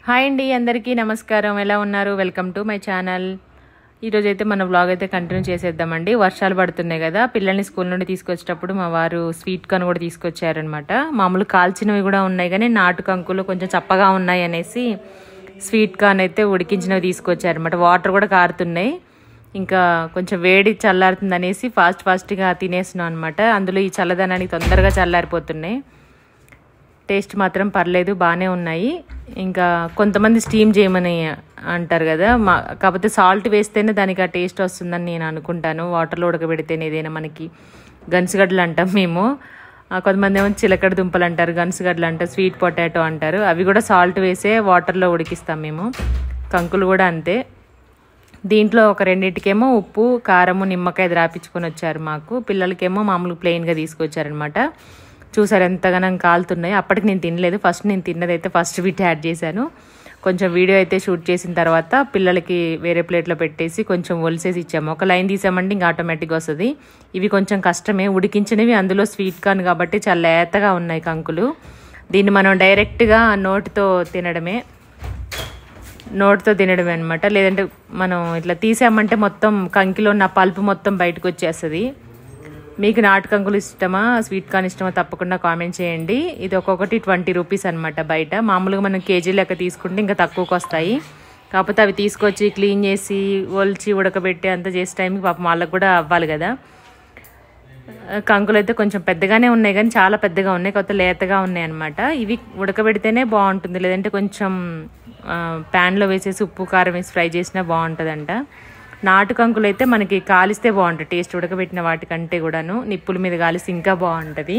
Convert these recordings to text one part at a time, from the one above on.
Hi అండి, అందరికీ నమస్కారం. ఎలా ఉన్నారు? Welcome to my channel. ఈరోజు అయితే మన వ్లాగ్ అయితే కంటిన్యూ చేసేద్దామండి. వర్షాలు పడుతున్నాయి కదా, పిల్లల్ని స్కూల్ నుండి తీసుకొచ్చేటప్పుడు మా వారు స్వీట్ కార్న్ కూడా తీసుకొచ్చారనమాట. మామూలు కాల్చినవి కూడా ఉన్నాయి కానీ నాటు కంకులు కొంచెం చప్పగా ఉన్నాయి అనేసి స్వీట్ కార్న్ అయితే ఉడికించినవి తీసుకొచ్చారనమాట. వాటర్ కూడా కారుతున్నాయి, ఇంకా కొంచెం వేడి చల్లారుతుంది అనేసి ఫాస్ట్గా తినేస్తున్నాం అనమాట. అందులో ఈ చల్లదనానికి తొందరగా చల్లారిపోతున్నాయి. టేస్ట్ మాత్రం పర్లేదు, బాగానే ఉన్నాయి. ఇంకా కొంతమంది స్టీమ్ చేయమని అంటారు కదా, కాకపోతే సాల్ట్ వేస్తేనే దానికి ఆ టేస్ట్ వస్తుందని నేను అనుకుంటాను. వాటర్లో ఉడకబెడితేనే ఏదైనా మనకి గన్సుగడ్డలు అంటాం మేము, కొంతమంది ఏమో చిలకడ దుంపలు అంటారు, గన్సుగడ్డలు అంటారు, స్వీట్ పొటాటో అంటారు. అవి కూడా సాల్ట్ వేసే వాటర్లో ఉడికిస్తాం మేము. కంకులు కూడా అంతే. దీంట్లో ఒక రెండింటికేమో ఉప్పు, కారము, నిమ్మకాయ రాపించుకొని వచ్చారు మాకు. పిల్లలకేమో మామూలు ప్లెయిన్గా తీసుకొచ్చారనమాట. చూసారు ఎంతగానో కాలుతున్నాయి. అప్పటికి నేను తినలేదు. నేను తిన్నదైతే ఫస్ట్ వీటి యాడ్ చేశాను. కొంచెం వీడియో అయితే షూట్ చేసిన తర్వాత పిల్లలకి వేరే ప్లేట్లో పెట్టేసి కొంచెం ఒలిసేసి ఇచ్చాము. ఒక లైన్ తీసామంటే ఇంకా ఆటోమేటిక్గా వస్తుంది. ఇవి కొంచెం కష్టమే ఉడికించినవి, అందులో స్వీట్ కార్న్ కాబట్టి చాలా లేతగా ఉన్నాయి కంకులు. దీన్ని మనం డైరెక్ట్గా నోటితో తినడమే అనమాట. లేదంటే మనం ఇట్లా తీసామంటే మొత్తం కంకిలో ఉన్న పల్పు మొత్తం బయటకు వచ్చేస్తుంది. మీకు నాటు కంకులు ఇష్టమా, స్వీట్ కార్న్ ఇష్టమా తప్పకుండా కామెంట్ చేయండి. ఇది ఒక్కొక్కటి 20 రూపీస్ అనమాట బయట. మామూలుగా మనం కేజీ లెక్క తీసుకుంటే ఇంకా తక్కువకి వస్తాయి. కాకపోతే అవి తీసుకొచ్చి క్లీన్ చేసి ఒలిచి ఉడకబెట్టి అంతా చేసే టైంకి పాపం వాళ్ళకు కూడా అవ్వాలి కదా. కంకులు అయితే కొంచెం పెద్దగానే ఉన్నాయి కానీ చాలా పెద్దగా ఉన్నాయి, కాకపోతే లేతగా ఉన్నాయి అనమాట. ఇవి ఉడకబెడితేనే బాగుంటుంది, లేదంటే కొంచెం ప్యాన్లో వేసేసి ఉప్పు కారం వేసి ఫ్రై చేసినా బాగుంటుందంట. నాటు కంకులు అయితే మనకి కాలిస్తే బాగుంటుంది టేస్ట్, ఉడకబెట్టిన వాటికంటే కూడాను నిప్పుల మీద కాలిస్తే ఇంకా బాగుంటుంది.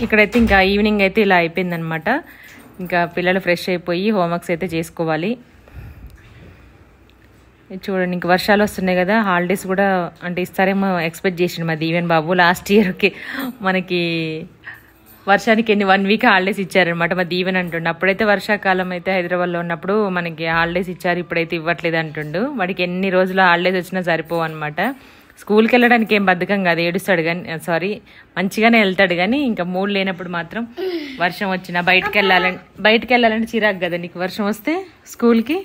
ఇక్కడైతే ఇంకా ఈవినింగ్ అయితే ఇలా అయిపోయిందనమాట. ఇంకా పిల్లలు ఫ్రెష్ అయిపోయి హోంవర్క్స్ అయితే చేసుకోవాలి. చూడండి, ఇంక వర్షాలు వస్తున్నాయి కదా, హాలిడేస్ కూడా అంటే ఇస్తారేమో ఎక్స్పెక్ట్ చేసిండు మా దీవెన్ బాబు. లాస్ట్ ఇయర్కి మనకి వర్షానికి 1 వీక్ హాలిడేస్ ఇచ్చారనమాట మా దీవెన్ అంటుండు. అప్పుడైతే వర్షాకాలం అయితే హైదరాబాద్లో ఉన్నప్పుడు మనకి హాలిడేస్ ఇచ్చారు, ఇప్పుడైతే ఇవ్వట్లేదు అంటుండు. వాడికి ఎన్ని రోజులు హాలిడేస్ వచ్చినా సరిపోవు అనమాట. స్కూల్కి వెళ్ళడానికి ఏం బద్ధకం కాదు, ఏడుస్తాడు కానీ మంచిగానే వెళ్తాడు. కానీ ఇంకా మూడు లేనప్పుడు మాత్రం వర్షం వచ్చినా బయటకు వెళ్ళాలంటే చిరాకు కదా నీకు. వర్షం వస్తే స్కూల్కి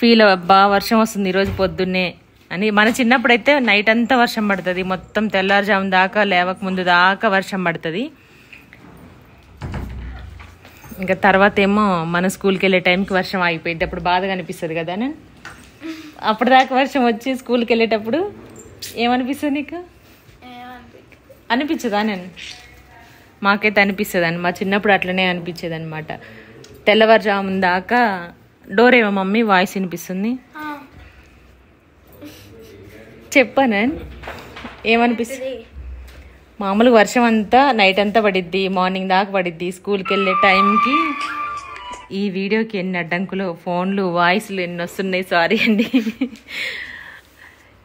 ఫీల్ అబ్బా వర్షం వస్తుంది ఈరోజు పొద్దున్నే అని. మన చిన్నప్పుడైతే నైట్ అంతా వర్షం పడుతుంది, మొత్తం తెల్లారుజాము దాకా లేవక ముందు దాకా వర్షం పడుతుంది. ఇంకా తర్వాత ఏమో మన స్కూల్కి వెళ్ళే టైంకి వర్షం ఆగిపోయింది, అప్పుడు బాధగా అనిపిస్తుంది కదా. నేను అప్పటిదాకా వర్షం వచ్చి స్కూల్కి వెళ్ళేటప్పుడు ఏమనిపిస్తుంది నీకు? అనిపించదా? నేను మాకైతే అనిపిస్తుంది అని, మా చిన్నప్పుడు అట్లనే అనిపించేది అనమాట. తెల్లవారుజాము దాకా డోర్ ఏమో మమ్మీ వాయిస్ వినిపిస్తుంది, చెప్పాను ఏమనిపిస్తుంది? మామూలుగా వర్షం అంతా నైట్ అంతా పడిద్ది, మార్నింగ్ దాకా పడిద్ది. స్కూల్కి వెళ్ళే టైంకి ఈ వీడియోకి ఎన్ని అడ్డంకులు, ఫోన్లు, వాయిస్లు ఎన్ని వస్తున్నాయి, సారీ అండి.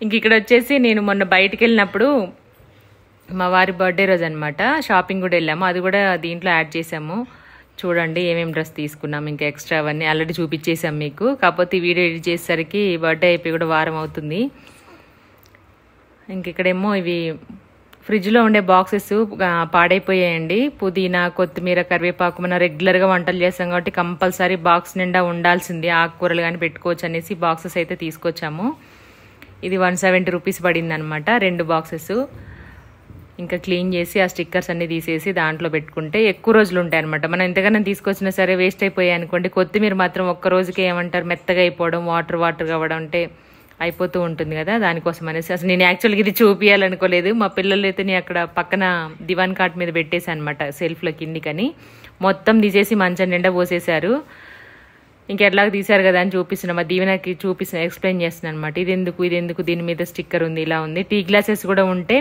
ఇంక ఇక్కడ వచ్చేసి నేను మొన్న బయటికి వెళ్ళినప్పుడు మా వారి బర్త్డే రోజు అనమాట, షాపింగ్ కూడా వెళ్ళాము. అది కూడా దీంట్లో యాడ్ చేసాము. చూడండి ఏమేమి డ్రెస్ తీసుకున్నాము, ఇంకా ఎక్స్ట్రా అవన్నీ ఆల్రెడీ చూపించేసాం మీకు. కాకపోతే ఈ వీడియో ఎడిట్ చేసేసరికి బర్త్డే అయిపోయి కూడా వారం అవుతుంది. ఇంక ఇక్కడేమో ఇవి ఫ్రిడ్జ్లో ఉండే బాక్సెస్ పాడైపోయాయండి. పుదీనా, కొత్తిమీర, కరివేపాకు మనం రెగ్యులర్గా వంటలు చేస్తాం కాబట్టి కంపల్సరీ బాక్స్ నిండా ఉండాల్సింది. ఆకుకూరలు కానీ పెట్టుకోవచ్చు అనేసి బాక్సెస్ అయితే తీసుకొచ్చాము. ఇది 170 రూపీస్ పడింది అనమాట 2 బాక్సెస్. ఇంకా క్లీన్ చేసి ఆ స్టిక్కర్స్ అన్ని తీసేసి దాంట్లో పెట్టుకుంటే ఎక్కువ రోజులు ఉంటాయి అనమాట. మనం ఎంతగానో తీసుకొచ్చినా సరే వేస్ట్ అయిపోయాయి అనుకోండి. కొత్తిమీర మాత్రం ఒక్క రోజుకి ఏమంటారు మెత్తగా అయిపోవడం, వాటర్ కావడం అంటే అయిపోతూ ఉంటుంది కదా, దానికోసం అనేసి. అసలు నేను యాక్చువల్గా ఇది చూపించాలనుకోలేదు. మా పిల్లలు అయితే నేను అక్కడ పక్కన దివాన్ కాట్ మీద పెట్టేశాను అనమాట, సెల్ఫ్లో కిందికని. మొత్తం తీసేసి మంచం నిండా పోసేశారు. ఇంకెట్లాగ తీశారు కదా అని చూపిస్తున్నా, మా దీవెనకి ఎక్స్ప్లెయిన్ చేస్తున్నాను అనమాట. ఇది ఎందుకు దీని మీద స్టిక్కర్ ఉంది, ఇలా ఉంది. టీ గ్లాసెస్ కూడా ఉంటే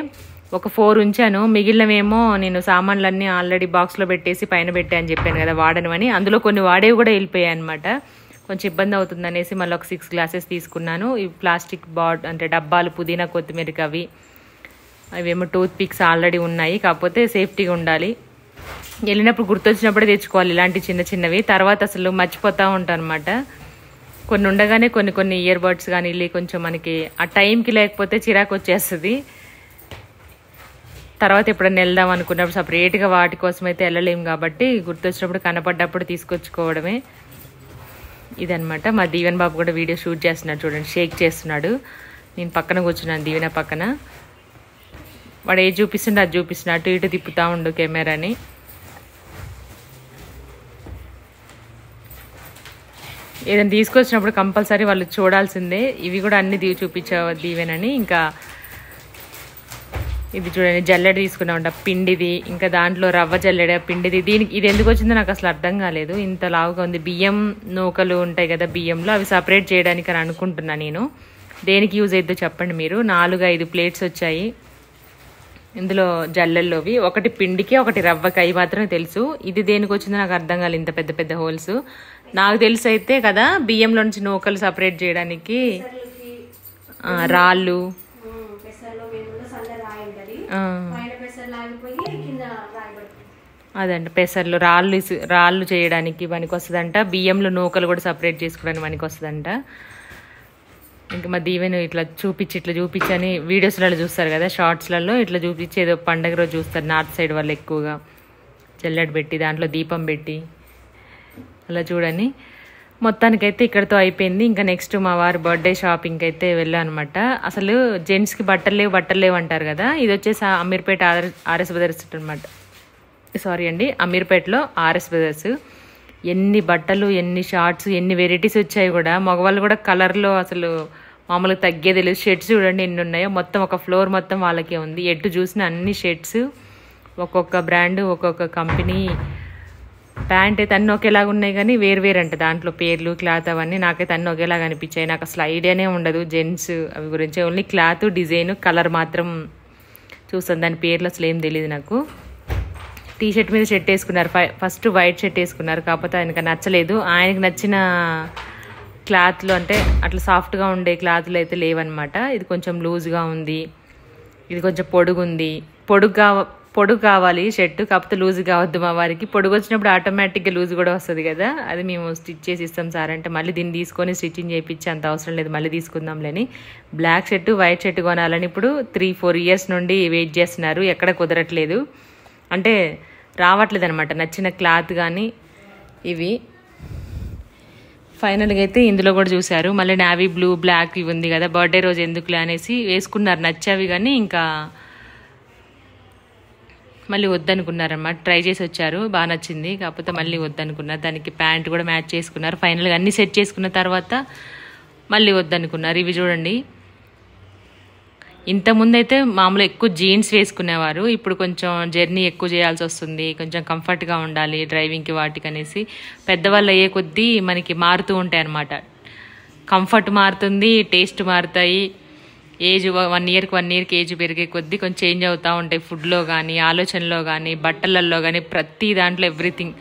ఒక 4 ఉంచాను, మిగిలినవేమో నేను సామాన్లన్నీ ఆల్రెడీ బాక్స్లో పెట్టేసి పైన పెట్టా అని చెప్పాను కదా వాడనమని. అందులో కొన్ని వాడేవి కూడా వెళ్ళిపోయాయి అనమాట. కొంచెం ఇబ్బంది అవుతుంది అనేసి మళ్ళీ ఒక 6 గ్లాసెస్ తీసుకున్నాను. ఈ ప్లాస్టిక్ అంటే డబ్బాలు, పుదీనా, కొత్తిమీరకి అవేమో టూత్ పిక్స్ ఆల్రెడీ ఉన్నాయి, కాకపోతే సేఫ్టీగా ఉండాలి. వెళ్ళినప్పుడు గుర్తొచ్చినప్పుడే తెచ్చుకోవాలి ఇలాంటి చిన్నవి. తర్వాత అసలు మర్చిపోతూ ఉంటాను అనమాట. కొన్ని ఉండగానే కొన్ని ఇయర్ బడ్స్ కానీ కొంచెం మనకి ఆ టైంకి లేకపోతే చిరాకు వచ్చేస్తుంది. తర్వాత ఎప్పుడైనా వెళ్దాం అనుకున్నప్పుడు సపరేట్గా వాటి కోసం అయితే వెళ్ళలేము కాబట్టి గుర్తొచ్చినప్పుడు కనపడ్డప్పుడు తీసుకొచ్చుకోవడమే. ఇదనమాట. మా దీవెన్ బాబు కూడా వీడియో షూట్ చేస్తున్నాడు చూడండి, షేక్ చేస్తున్నాడు. నేను పక్కన కూర్చున్నాను దీవెన పక్కన. వాడు ఏది చూపిస్తుండే అది చూపిస్తున్నాడు, అటు ఇటు తిప్పుతా ఉండు కెమెరాని. ఏదైనా తీసుకొచ్చినప్పుడు కంపల్సరీ వాళ్ళు చూడాల్సిందే. ఇవి కూడా అన్ని చూపించావు దీవెనని. ఇంకా ఇది చూడండి జల్లెడ తీసుకున్నామంట పిండిది, ఇంకా దాంట్లో రవ్వ జల్లెడ పిండిది. దీనికి ఇది ఎందుకు వచ్చిందో నాకు అసలు అర్థం కాలేదు, ఇంత లావుగా ఉంది. బియ్యం నూకలు ఉంటాయి కదా బియ్యంలో, అవి సపరేట్ చేయడానికి అని అనుకుంటున్నా నేను. దేనికి యూజ్ అవుతుందో చెప్పండి మీరు. 4-5 ప్లేట్స్ వచ్చాయి ఇందులో జల్లెల్లోవి, ఒకటి పిండికి ఒకటి రవ్వకి, అవి మాత్రమే తెలుసు. ఇది దేనికి వచ్చిందో నాకు అర్థం కాలేదు, ఇంత పెద్ద పెద్ద హోల్స్. నాకు తెలిసి అయితే కదా బియ్యంలో నుంచి నూకలు సపరేట్ చేయడానికి రాళ్ళు, అదండి పెసర్లు రాళ్ళు చేయడానికి పనికి వస్తుందంట. బియ్యంలో నూకలు కూడా సపరేట్ చేసుకోవడానికి పనికి వస్తుందంట. ఇంకా మా దీవెను ఇట్లా చూపించని వీడియోస్లలో చూస్తారు కదా, షార్ట్స్లలో ఇట్లా చూపించి ఏదో పండగ రోజు చూస్తారు నార్త్ సైడ్ వాళ్ళు ఎక్కువగా. జల్లెడ పెట్టి దాంట్లో దీపం పెట్టి అలా చూడని. మొత్తానికైతే ఇక్కడితో అయిపోయింది. ఇంకా నెక్స్ట్ మా వారి బర్త్డే షాపింగ్కి అయితే వెళ్ళాను అనమాట. అసలు జెంట్స్కి బట్టలు లేవు అంటారు కదా, ఇది వచ్చేసి అమీర్పేట ఆర్ఎస్ బ్రదర్స్ అనమాట. సారీ అండి, అమీర్పేటలో ఆర్ఎస్ బ్రదర్స్. ఎన్ని బట్టలు, ఎన్ని షార్ట్స్, ఎన్ని వెరైటీస్ వచ్చాయి కూడా. మగవాళ్ళు కూడా కలర్లో అసలు మామూలుగా తగ్గేది లేదు. షర్ట్స్ చూడండి ఎన్ని ఉన్నాయో, మొత్తం ఒక ఫ్లోర్ మొత్తం వాళ్ళకే ఉంది. ఎటు చూసిన అన్ని షర్ట్స్, ఒక్కొక్క బ్రాండ్, ఒక్కొక్క కంపెనీ. ప్యాంట్ అయితే అన్నీ ఒకేలాగా ఉన్నాయి కానీ వేరు అంట దాంట్లో పేర్లు, క్లాత్ అవన్నీ. నాకైతే అన్నీ ఒకేలాగా అనిపించాయి. నాకు అసలు ఐడియానే ఉండదు జెంట్స్ అవి గురించి. ఓన్లీ క్లాత్, డిజైన్, కలర్ మాత్రం చూస్తాను, దాని పేర్లు అసలు ఏం తెలియదు నాకు. టీ షర్ట్ మీద షర్ట్ వేసుకున్నారు, ఫస్ట్ వైట్ షర్ట్ వేసుకున్నారు. కాకపోతే ఆయనకు నచ్చలేదు. ఆయనకు నచ్చిన క్లాత్లు అంటే అట్లా సాఫ్ట్గా ఉండే క్లాత్లు అయితే లేవన్నమాట. ఇది కొంచెం లూజ్గా ఉంది, ఇది కొంచెం పొడుగుంది. పొడుగు కావాలి షర్టు, కాకపోతే లూజ్ కావద్దు మా వారికి. పొడుగు వచ్చినప్పుడు ఆటోమేటిక్గా లూజ్ కూడా వస్తుంది కదా, అది మేము స్టిచ్ చేసి ఇస్తాం సార్ అంటే, మళ్ళీ దీన్ని తీసుకొని స్టిచ్చింగ్ చేయించి అంత అవసరం లేదు, మళ్ళీ తీసుకుందాంలేని. బ్లాక్ షర్టు వైట్ షర్ట్ కొనాలని ఇప్పుడు 3-4 ఇయర్స్ నుండి వెయిట్ చేస్తున్నారు. ఎక్కడ కుదరట్లేదు, అంటే రావట్లేదు అనమాట నచ్చిన క్లాత్ కానీ ఇవి. ఫైనల్గా అయితే ఇందులో కూడా చూశారు. మళ్ళీ నావీ బ్లూ, బ్లాక్ ఇవి ఉంది కదా, బర్త్డే రోజు ఎందుకులే అనేసి వేసుకున్నారు, నచ్చావి కానీ ఇంకా మళ్ళీ వద్దనుకున్నారన్నమాట. ట్రై చేసి వచ్చారు, బాగా నచ్చింది, కాకపోతే మళ్ళీ వద్దనుకున్నారు. దానికి ప్యాంట్ కూడా మ్యాచ్ చేసుకున్నారు. ఫైనల్గా అన్నీ సెట్ చేసుకున్న తర్వాత మళ్ళీ వద్దనుకున్నారు. ఇవి చూడండి, ఇంతకుముందు అయితే మామూలు ఎక్కువ జీన్స్ వేసుకునేవారు, ఇప్పుడు కొంచెం జర్నీ ఎక్కువ చేయాల్సి వస్తుంది, కొంచెం కంఫర్ట్గా ఉండాలి డ్రైవింగ్కి వాటికి అనేసి. పెద్దవాళ్ళు అయ్యే కొద్దీ మనకి మారుతూ ఉంటాయి అన్నమాట. కంఫర్ట్ మారుతుంది, టేస్ట్ మారుతాయి. ఏజ్ 1 ఇయర్కి ఏజ్ పెరిగే కొద్దీ కొంచెం చేంజ్ అవుతూ ఉంటాయి, ఫుడ్లో కానీ, ఆలోచనలో కానీ, బట్టలల్లో కానీ, ప్రతి దాంట్లో ఎవ్రీథింగ్.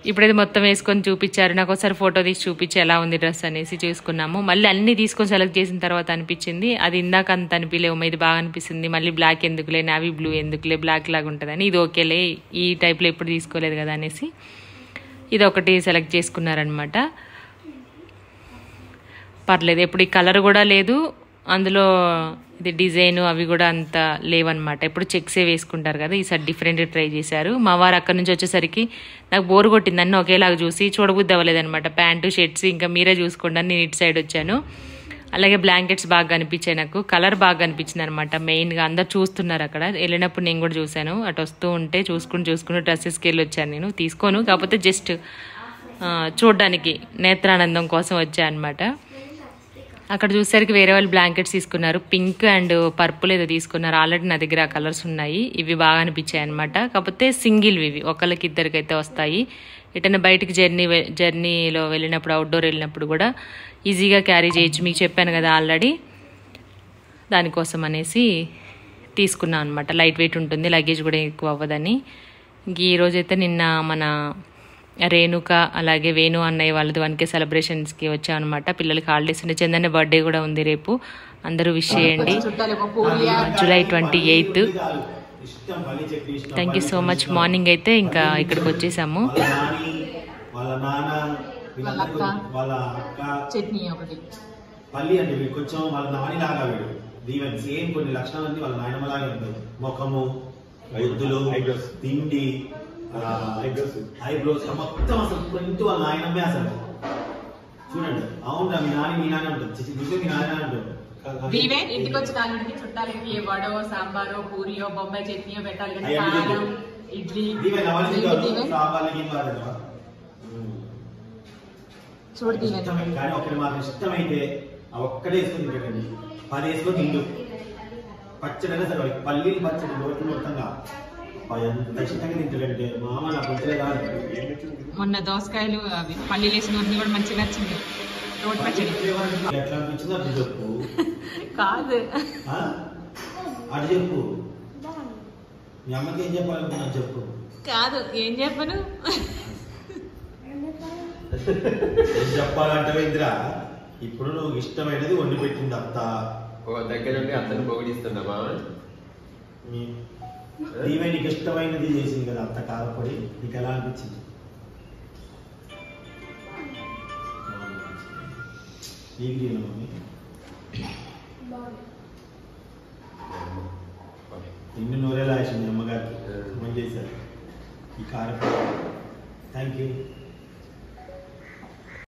ఇప్పుడైతే మొత్తం వేసుకొని చూపించారు, నాకు ఒకసారి ఫోటో తీసి చూపించి ఎలా ఉంది డ్రెస్ అనేసి చూసుకున్నాము. మళ్ళీ అన్నీ తీసుకొని సెలెక్ట్ చేసిన తర్వాత అనిపించింది, అది ఇందాక అంత అనిపించలేము, ఇది బాగా అనిపిస్తుంది, మళ్ళీ బ్లాక్ ఎందుకులే, నావీ బ్లూ ఎందుకులే, బ్లాక్ లాగా ఉంటుందని, ఇది ఓకేలే, ఈ టైప్లో ఎప్పుడు తీసుకోలేదు కదా అనేసి ఇది ఒకటి సెలెక్ట్ చేసుకున్నారనమాట. పర్లేదు, ఎప్పుడు ఈ కలర్ కూడా లేదు, అందులో ఇది డిజైన్ అవి కూడా అంత లేవన్నమాట. ఎప్పుడు చెక్సే వేసుకుంటారు కదా, ఈసారి డిఫరెంట్ ట్రై చేశారు. మా వారు అక్కడి నుంచి వచ్చేసరికి నాకు బోర్ కొట్టింది, అన్నీ ఒకేలాగా చూసి చూడబుద్ధి అవ్వలేదన్నమాట. ప్యాంటు, షర్ట్స్ ఇంకా మీరే చూసుకోండి అని నేను ఇటు సైడ్ వచ్చాను. అలాగే బ్లాంకెట్స్ బాగా అనిపించాయి, నాకు కలర్ బాగా అనిపించింది అనమాట. మెయిన్గా అందరు చూస్తున్నారు అక్కడ, వెళ్ళినప్పుడు నేను కూడా చూశాను. అటు వస్తూ ఉంటే చూసుకుని డ్రెస్సెస్కి వెళ్ళి వచ్చాను. నేను తీసుకోను, కాకపోతే జస్ట్ చూడడానికి నేత్రానందం కోసం వచ్చాను అనమాట. అక్కడ చూసేసరికి వేరే వాళ్ళు బ్లాంకెట్స్ తీసుకున్నారు, పింక్ అండ్ పర్పుల్ ఏదో తీసుకున్నారు. ఆల్రెడీ నా దగ్గర ఆ కలర్స్ ఉన్నాయి, ఇవి బాగా అనిపించాయి అనమాట. కాకపోతే సింగిల్ ఇవి ఒకళ్ళకి ఇద్దరికైతే వస్తాయి. ఎటైనా బయటికి జర్నీలో వెళ్ళినప్పుడు, అవుట్డోర్ వెళ్ళినప్పుడు కూడా ఈజీగా క్యారీ చేయొచ్చు. మీకు చెప్పాను కదా ఆల్రెడీ, దానికోసం అనేసి తీసుకున్నాను అనమాట. లైట్ వెయిట్ ఉంటుంది, లగేజ్ కూడా ఎక్కువ అవ్వదని. ఇంక ఈరోజైతే నిన్న మన రేణుక అలాగే వేణు అన్నయ్య వాళ్ళది 1K సెలబ్రేషన్స్కి వచ్చాం అనమాట. పిల్లలకి హాలిడేస్ ఉండే, చందన్న బర్త్డే కూడా ఉంది రేపు, అందరూ విష్ చేయండి. July 28. Thank you so much. Morning అయితే ఇంకా ఇక్కడికి వచ్చేసాము. దీవెన్ సేమ్ కొన్ని లక్షణాలన్నీ వాళ్ళ నాయనమ్మలాగే ఉంటాయి. ముఖము, బుద్ధులు, తిండి, ఐబ్రోస్ మొత్తం అసలు కొంచెం వాళ్ళ నాయనమ్మే అసలు. చూడండి, అవును మీ నాన్న ఉంటుంది, మీ నాన్న ఉంటుంది. దీవెన్ ఇంటికి వచ్చిన వాళ్ళకి చుట్టాలకి వడో, సాంబారో, పూరియో, బొంబాయి చట్నీయో పెట్టాలి కదా, కారం, ఇడ్లీ. చూడు కానీ ఒకటి మాత్రం ఇష్టమైతే ఆ ఒక్కడే వేసుకుని తింటాడండి. 10 వేసుకొని తిండు. పచ్చడి అయినా సరే పల్లీలు పచ్చడి నోటి మొత్తంగా ఎంత ఇష్టంగా తింటాడంటే మామ నాకు వచ్చే కాదు. మొన్న దోసకాయలు అవి పల్లీలు వేసిన కూడా మంచిగా నచ్చింది. రోడ్ పచ్చడి ఎట్లా అనిపించింది అటు చెప్పు. కాదు అటు చెప్పు. మీ అమ్మకి ఏం చెప్పాలనుకున్నా చెప్పు. కాదు ఏం చెప్పను. ఏం చెప్పాలంటే ఇందిరా, ఇప్పుడు నువ్వు ఇష్టమైనది వండి పెట్టింది అత్త. దగ్గర నుండి అత్తను పొగిడిస్తున్నామా? నీవే నీకు ఇష్టమైనది చేసింది కదా అత్త కారపొడి, నీకు ఎలా అనిపించింది? నీకు మమ్మీ ఎన్ని నూరేలా వేసింది అమ్మగారికి, మంచి చేశారు ఈ కారపొడి. Thank you.